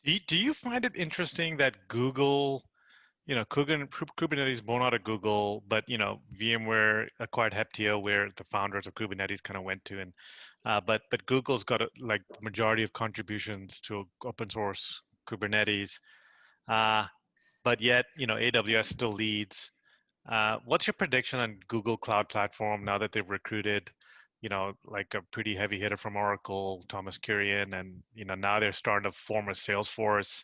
Do you find it interesting that Google, Kubernetes born out of Google, but VMware acquired Heptio, where the founders of Kubernetes kind of went to, and but Google's got like majority of contributions to open source Kubernetes, uh, but yet AWS still leads. What's your prediction on Google Cloud Platform now that they've recruited, like a pretty heavy hitter from Oracle, Thomas Kurian, and now they're starting to form a Salesforce.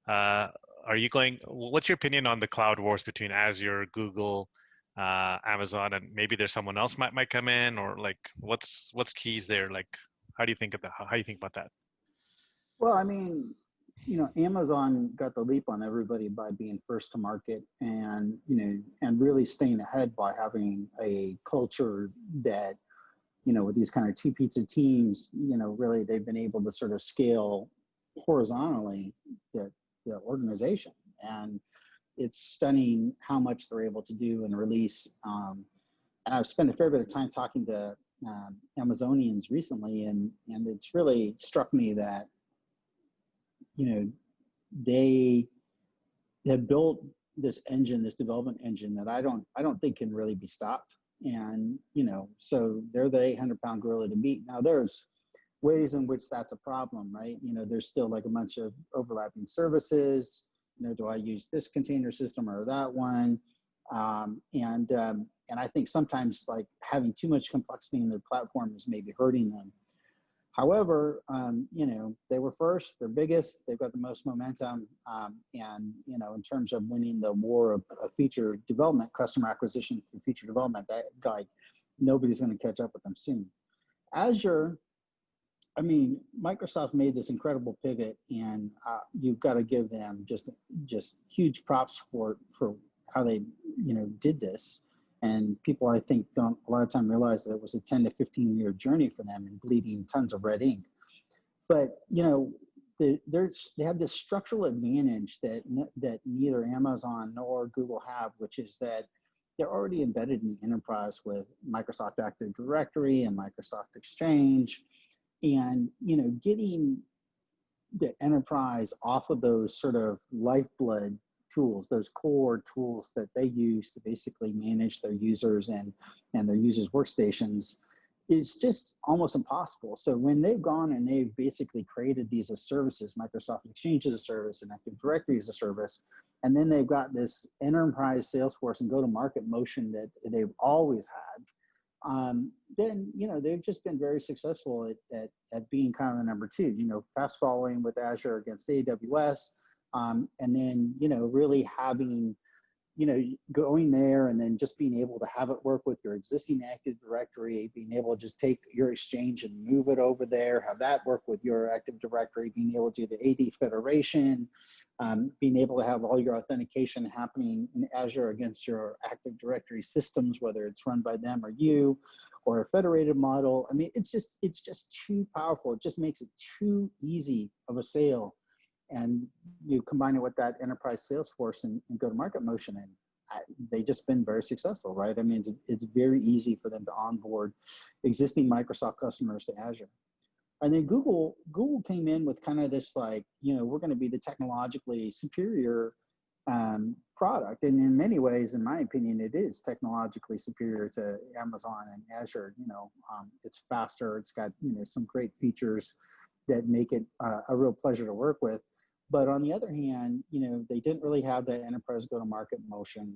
Uh, are you going? What's your opinion on the cloud wars between Azure, Google, Amazon, and maybe there's someone else might come in, or like what's keys there? Like, how do you think of that? How do you think about that? Well, I mean, Amazon got the leap on everybody by being first to market and, and really staying ahead by having a culture that, with these kind of two pizza teams, really they've been able to sort of scale horizontally the organization. And it's stunning how much they're able to do and release. And I've spent a fair bit of time talking to Amazonians recently, and it's really struck me that they have built this engine, this development engine that I don't think can really be stopped. And so they're the 800-pound gorilla to beat. Now there's ways in which that's a problem, right? There's still like a bunch of overlapping services. Do I use this container system or that one? And I think sometimes like having too much complexity in their platform is maybe hurting them. However, they were first, they're biggest, they've got the most momentum, and in terms of winning the war of feature development, customer acquisition through feature development, that like nobody's going to catch up with them soon. Azure, I mean, Microsoft made this incredible pivot, and you've got to give them just huge props for how they did this. And people, I think, don't a lot of time realize that it was a 10 to 15-year journey for them and bleeding tons of red ink. But they have this structural advantage that neither Amazon nor Google have, which is that they're already embedded in the enterprise with Microsoft Active Directory and Microsoft Exchange, and getting the enterprise off of those sort of lifeblood tools, those core tools that they use to basically manage their users and their users' workstations is just almost impossible. So when they've gone and they've basically created these as services, Microsoft Exchange as a service and Active Directory as a service, and then they've got this enterprise Salesforce and go-to-market motion that they've always had, then they've just been very successful at being kind of the number two. Fast following with Azure against AWS, and then really having going there and then just being able to have it work with your existing Active Directory, being able to just take your Exchange and move it over there, have that work with your Active Directory, being able to do the AD federation, being able to have all your authentication happening in Azure against your Active Directory systems, whether it's run by them or you, or a federated model. I mean, it's just too powerful. It just makes it too easy of a sale. And you combine it with that enterprise Salesforce and go-to-market motion, and they've just been very successful, right? I mean, it's very easy for them to onboard existing Microsoft customers to Azure. And then Google came in with kind of this like, we're going to be the technologically superior product. And in many ways, in my opinion, it is technologically superior to Amazon and Azure. It's faster. It's got, some great features that make it a real pleasure to work with. But on the other hand, they didn't really have that enterprise go-to-market motion.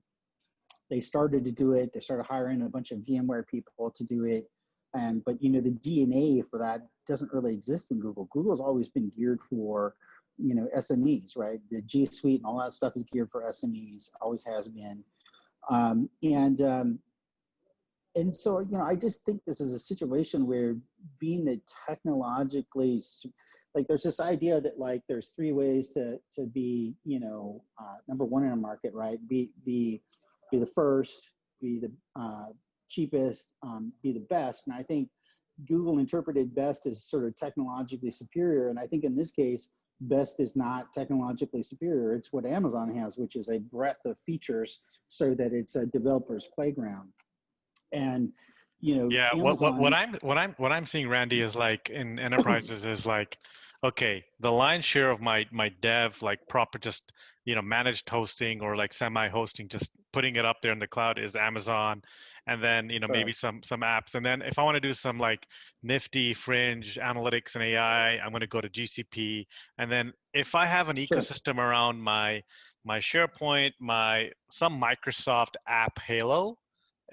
They started to do it. They started hiring a bunch of VMware people to do it. But the DNA for that doesn't really exist in Google. Google's always been geared for, SMEs, right? The G Suite and all that stuff is geared for SMEs, always has been. And so, I just think this is a situation where being the technologically, like there's this idea that like there's three ways to be, number one in a market, right? Be the first, be the cheapest, be the best. And I think Google interpreted best as sort of technologically superior. And I think in this case, best is not technologically superior. It's what Amazon has, which is a breadth of features so that it's a developer's playground. And Yeah, Amazon, what I'm seeing, Randy, is like in enterprises is like, okay, the lion's share of my dev, like proper just managed hosting or like semi-hosting, just putting it up there in the cloud is Amazon, and then maybe correct. some apps, and then if I want to do some like nifty fringe analytics and AI, I'm going to go to GCP, and then if I have an Sure. ecosystem around my SharePoint, my some Microsoft app Halo,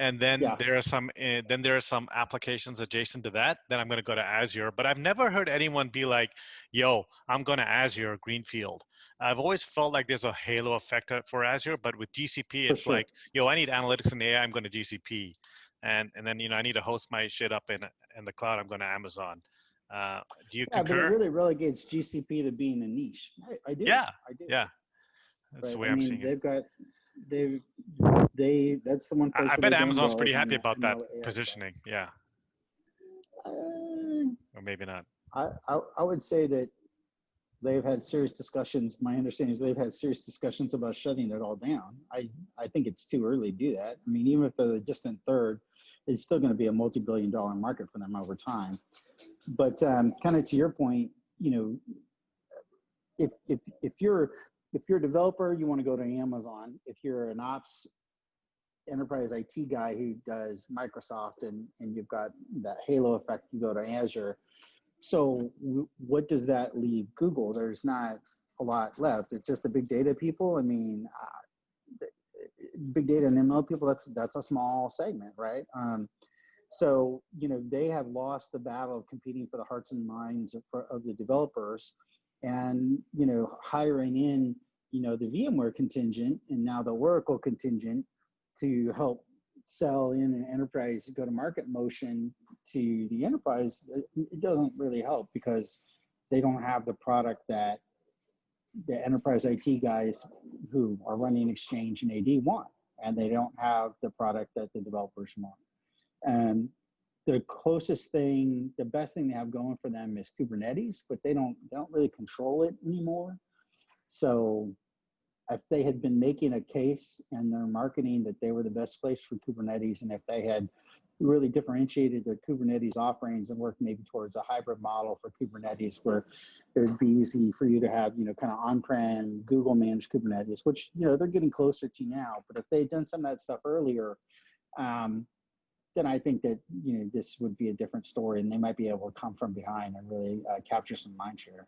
and Yeah, then there are some applications adjacent to that, then I'm going to go to Azure. But I've never heard anyone be like, yo, I'm going to Azure greenfield. I've always felt like there's a halo effect for Azure, but with GCP for it's sure. like, yo, I need analytics and AI, I'm going to GCP. And then I need to host my shit up in the cloud, I'm going to Amazon. uh, do you Yeah, but it concur? really relegates GCP to being a niche. I do. Yeah, I do. yeah, that's the Right. way I I'm mean, seeing it. they that's the one place I where bet they've done Amazon's well pretty is on happy the about that ML AI side. positioning. Yeah, Uh, or maybe not. I would say that they've had serious discussions. My understanding is they've had serious discussions about shutting it all down. I think it's too early to do that. I mean, even if they're a distant third, it's still going to be a multi-billion-dollar market for them over time. But kind of to your point, you know, if you're a developer, you want to go to Amazon. If you're an ops enterprise IT guy who does Microsoft and you've got that halo effect, you go to Azure. So what does that leave Google? There's not a lot left. It's just the big data people. I mean, big data and ML people, that's a small segment, right? So, they have lost the battle of competing for the hearts and minds of the developers and, hiring in, the VMware contingent and now the Oracle contingent to help sell in an enterprise go-to-market motion to the enterprise. It doesn't really help because they don't have the product that the enterprise IT guys who are running Exchange and AD want, and they don't have the product that the developers want. And the closest thing, the best thing they have going for them is Kubernetes, but they don't really control it anymore. So if they had been making a case in their marketing that they were the best place for Kubernetes, and if they had really differentiated their Kubernetes offerings and worked maybe towards a hybrid model for Kubernetes where it would be easy for you to have, kind of on-prem Google managed Kubernetes, which, they're getting closer to now. But if they'd done some of that stuff earlier, then I think that, this would be a different story and they might be able to come from behind and really capture some mind share.